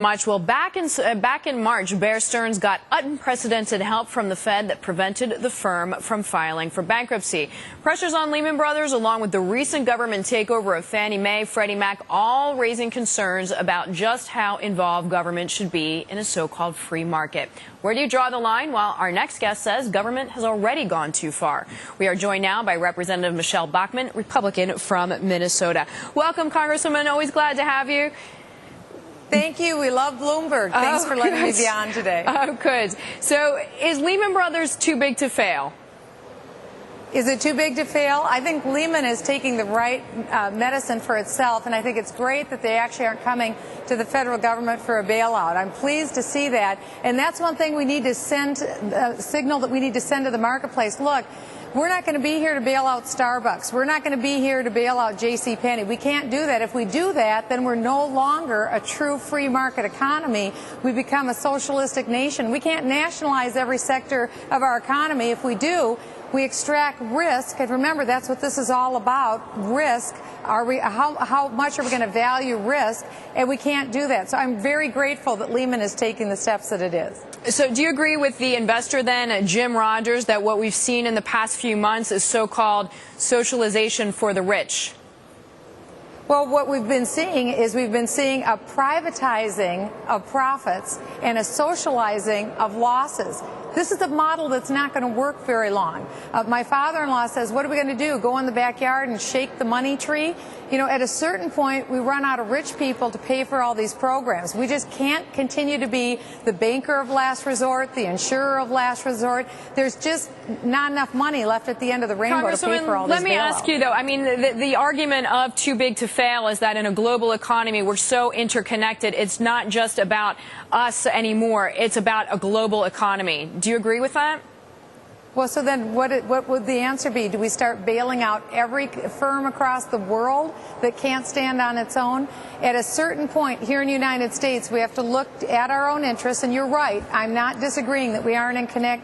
Well, back in March, Bear Stearns got unprecedented help from the Fed that prevented the firm from filing for bankruptcy. Pressures on Lehman Brothers, along with the recent government takeover of Fannie Mae, Freddie Mac, all raising concerns about just how involved government should be in a so-called free market. Where do you draw the line? Well, our next guest says government has already gone too far. We are joined now by Representative Michelle Bachmann, Republican from Minnesota. Welcome, Congresswoman. Always glad to have you. Thank you. We love Bloomberg. Thanks for letting me be on today. Oh, good. So is Lehman Brothers too big to fail? Is it too big to fail? I think Lehman is taking the right medicine for itself, and I think it's great that they actually aren't coming to the federal government for a bailout. I'm pleased to see that, and that's one thing we need to send, signal that we need to send to the marketplace. Look, we're not going to be here to bail out Starbucks. We're not going to be here to bail out JCPenney. We can't do that. If we do that, then we're no longer a true free market economy. We become a socialistic nation. We can't nationalize every sector of our economy. If we do, we extract risk, and remember, that's what this is all about, risk. How much are we going to value risk? And we can't do that. So I'm very grateful that Lehman is taking the steps that it is. So do you agree with the investor then, Jim Rogers, that what we've seen in the past few months is so-called socialization for the rich? Well, what we've been seeing is a privatizing of profits and a socializing of losses. This is a model that's not going to work very long. My father-in-law says, what are we going to do, go in the backyard and shake the money tree? You know, at a certain point, we run out of rich people to pay for all these programs. We just can't continue to be the banker of last resort, the insurer of last resort. There's just not enough money left at the end of the rainbow to pay for all these bailouts. Let me ask you, though, I mean, the argument of too big to fail is that in a global economy, we're so interconnected. It's not just about us anymore. It's about a global economy. Do you agree with that? Well, so then what would the answer be? Do we start bailing out every firm across the world that can't stand on its own? At a certain point here in the United States, we have to look at our own interests, and you're right. I'm not disagreeing that we aren't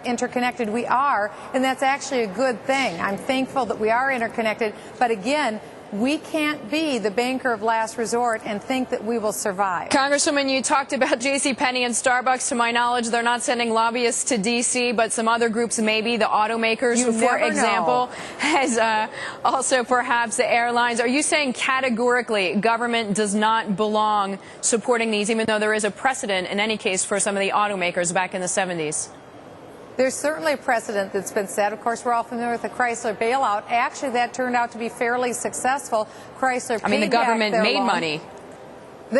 interconnected. We are, and that's actually a good thing. I'm thankful that we are interconnected, but again, we can't be the banker of last resort and think that we will survive. Congresswoman, you talked about JCPenney and Starbucks. To my knowledge, they're not sending lobbyists to D.C., but some other groups maybe, the automakers, for example, as also perhaps the airlines. Are you saying categorically government does not belong supporting these, even though there is a precedent in any case for some of the automakers back in the 70s? There's certainly a precedent that's been set. Of course, we're all familiar with the Chrysler bailout. Actually, that turned out to be fairly successful. Chrysler paid the government back their made loan. Money.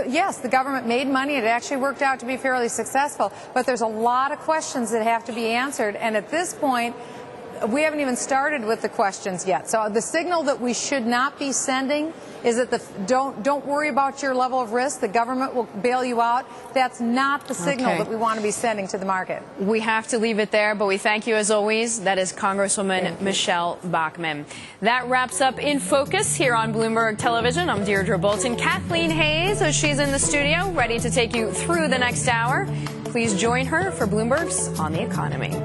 Yes, the government made money. It actually worked out to be fairly successful. But there's a lot of questions that have to be answered. And at this point, we haven't even started with the questions yet. So the signal that we should not be sending is that don't worry about your level of risk. The government will bail you out. That's not the signal that we want to be sending to the market. We have to leave it there, but we thank you as always. That is Congresswoman Michelle Bachmann. That wraps up In Focus here on Bloomberg Television. I'm Deirdre Bolton. Kathleen Hayes, she's in the studio, ready to take you through the next hour. Please join her for Bloomberg's On the Economy.